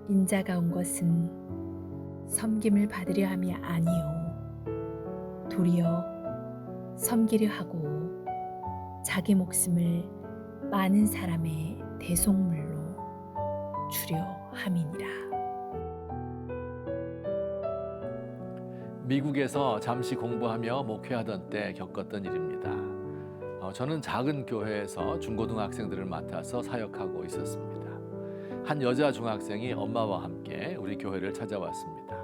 인자가 온 것은 섬김을 받으려 함이 아니요 도리어 섬기려 하고 자기 목숨을 많은 사람의 대속물로 주려 함이니라. 미국에서 잠시 공부하며 목회하던 때 겪었던 일입니다. 저는 작은 교회에서 중고등학생들을 맡아서 사역하고 있었습니다. 한 여자 중학생이 엄마와 함께 우리 교회를 찾아왔습니다.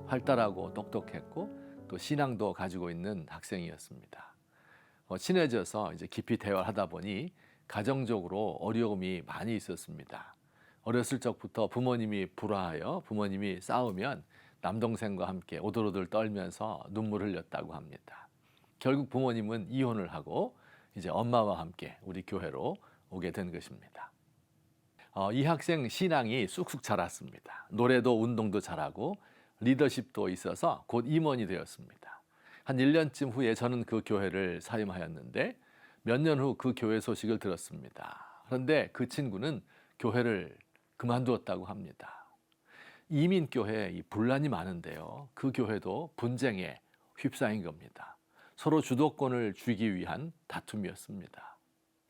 활달하고 똑똑했고 또 신앙도 가지고 있는 학생이었습니다. 친해져서 이제 깊이 대화를 하다 보니 가정적으로 어려움이 많이 있었습니다. 어렸을 적부터 부모님이 불화하여 부모님이 싸우면 남동생과 함께 오돌오돌 떨면서 눈물을 흘렸다고 합니다. 결국 부모님은 이혼을 하고 이제 엄마와 함께 우리 교회로 오게 된 것입니다. 이 학생 신앙이 쑥쑥 자랐습니다. 노래도 운동도 잘하고 리더십도 있어서 곧 임원이 되었습니다. 한 1년쯤 후에 저는 그 교회를 사임하였는데 몇 년 후 그 교회 소식을 들었습니다. 그런데 그 친구는 교회를 그만두었다고 합니다. 이민교회에 이 분란이 많은데요. 그 교회도 분쟁에 휩싸인 겁니다. 서로 주도권을 쥐기 위한 다툼이었습니다.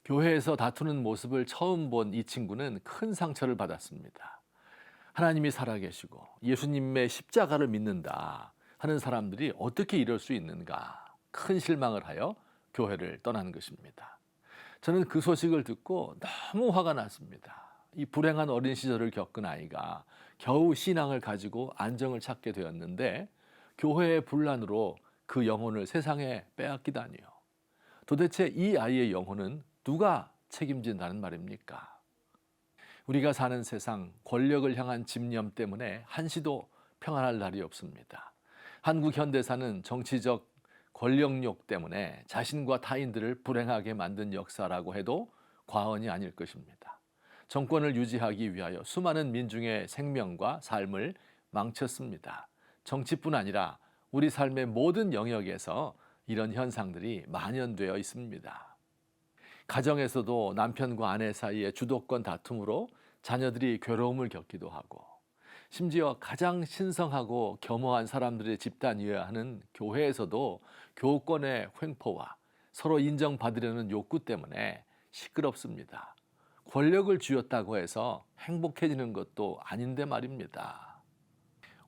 교회에서 다투는 모습을 처음 본 이 친구는 큰 상처를 받았습니다. 하나님이 살아계시고 예수님의 십자가를 믿는다 하는 사람들이 어떻게 이럴 수 있는가 큰 실망을 하여 교회를 떠난 것입니다. 저는 그 소식을 듣고 너무 화가 났습니다. 이 불행한 어린 시절을 겪은 아이가 겨우 신앙을 가지고 안정을 찾게 되었는데 교회의 분란으로 그 영혼을 세상에 빼앗기다니요. 도대체 이 아이의 영혼은 누가 책임진다는 말입니까? 우리가 사는 세상 권력을 향한 집념 때문에 한시도 평안할 날이 없습니다. 한국 현대사는 정치적 권력욕 때문에 자신과 타인들을 불행하게 만든 역사라고 해도 과언이 아닐 것입니다. 정권을 유지하기 위하여 수많은 민중의 생명과 삶을 망쳤습니다. 정치뿐 아니라 우리 삶의 모든 영역에서 이런 현상들이 만연되어 있습니다. 가정에서도 남편과 아내 사이의 주도권 다툼으로 자녀들이 괴로움을 겪기도 하고 심지어 가장 신성하고 겸허한 사람들의 집단이어야 하는 교회에서도 교권의 횡포와 서로 인정받으려는 욕구 때문에 시끄럽습니다. 권력을 쥐었다고 해서 행복해지는 것도 아닌데 말입니다.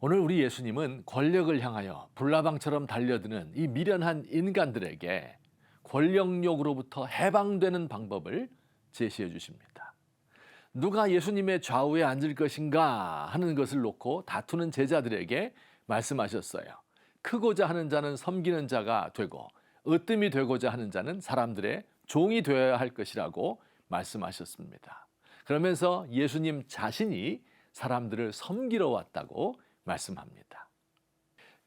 오늘 우리 예수님은 권력을 향하여 불나방처럼 달려드는 이 미련한 인간들에게 권력욕으로부터 해방되는 방법을 제시해 주십니다. 누가 예수님의 좌우에 앉을 것인가 하는 것을 놓고 다투는 제자들에게 말씀하셨어요. 크고자 하는 자는 섬기는 자가 되고 으뜸이 되고자 하는 자는 사람들의 종이 되어야 할 것이라고 말씀하셨습니다. 그러면서 예수님 자신이 사람들을 섬기러 왔다고 말씀합니다.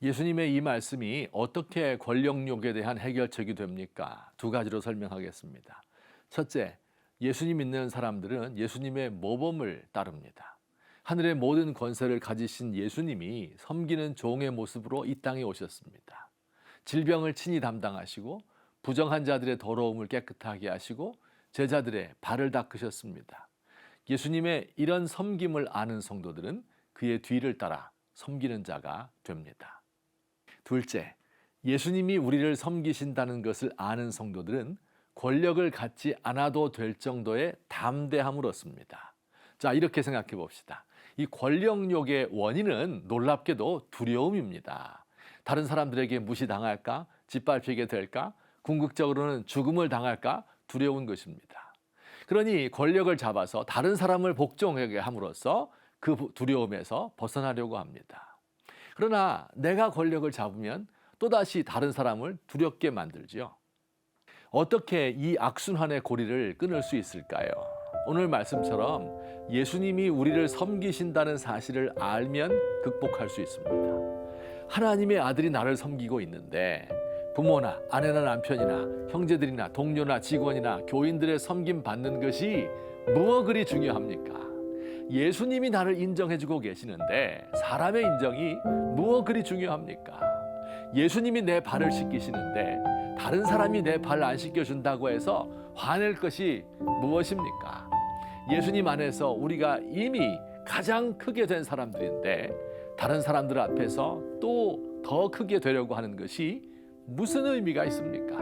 예수님의 이 말씀이 어떻게 권력욕에 대한 해결책이 됩니까? 두 가지로 설명하겠습니다. 첫째, 예수님 믿는 사람들은 예수님의 모범을 따릅니다. 하늘의 모든 권세를 가지신 예수님이 섬기는 종의 모습으로 이 땅에 오셨습니다. 질병을 친히 담당하시고 부정한 자들의 더러움을 깨끗하게 하시고 제자들의 발을 닦으셨습니다. 예수님의 이런 섬김을 아는 성도들은 그의 뒤를 따라 섬기는 자가 됩니다. 둘째, 예수님이 우리를 섬기신다는 것을 아는 성도들은 권력을 갖지 않아도 될 정도의 담대함을 얻습니다. 자, 이렇게 생각해 봅시다. 이 권력욕의 원인은 놀랍게도 두려움입니다. 다른 사람들에게 무시당할까? 짓밟히게 될까? 궁극적으로는 죽음을 당할까? 두려운 것입니다. 그러니 권력을 잡아서 다른 사람을 복종하게 함으로써 그 두려움에서 벗어나려고 합니다. 그러나 내가 권력을 잡으면 또다시 다른 사람을 두렵게 만들지요. 어떻게 이 악순환의 고리를 끊을 수 있을까요? 오늘 말씀처럼 예수님이 우리를 섬기신다는 사실을 알면 극복할 수 있습니다. 하나님의 아들이 나를 섬기고 있는데 부모나 아내나 남편이나 형제들이나 동료나 직원이나 교인들의 섬김 받는 것이 무엇 그리 중요합니까? 예수님이 나를 인정해주고 계시는데 사람의 인정이 무엇 그리 중요합니까? 예수님이 내 발을 씻기시는데 다른 사람이 내 발 안 씻겨준다고 해서 화낼 것이 무엇입니까? 예수님 안에서 우리가 이미 가장 크게 된 사람들인데 다른 사람들 앞에서 또 더 크게 되려고 하는 것이 무슨 의미가 있습니까?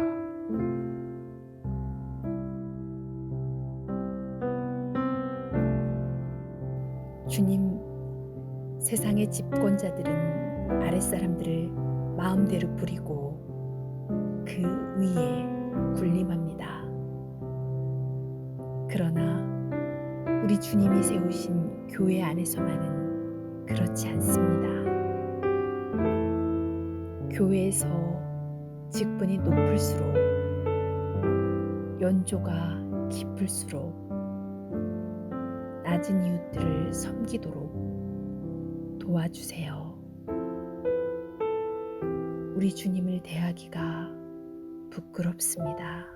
주님, 세상의 집권자들은 아랫사람들을 마음대로 부리고 그 위에 군림합니다. 그러나 우리 주님이 세우신 교회 안에서만은 그렇지 않습니다. 교회에서 직분이 높을수록, 연조가 깊을수록 낮은 이웃들을 섬기도록 도와주세요. 우리 주님을 대하기가 부끄럽습니다.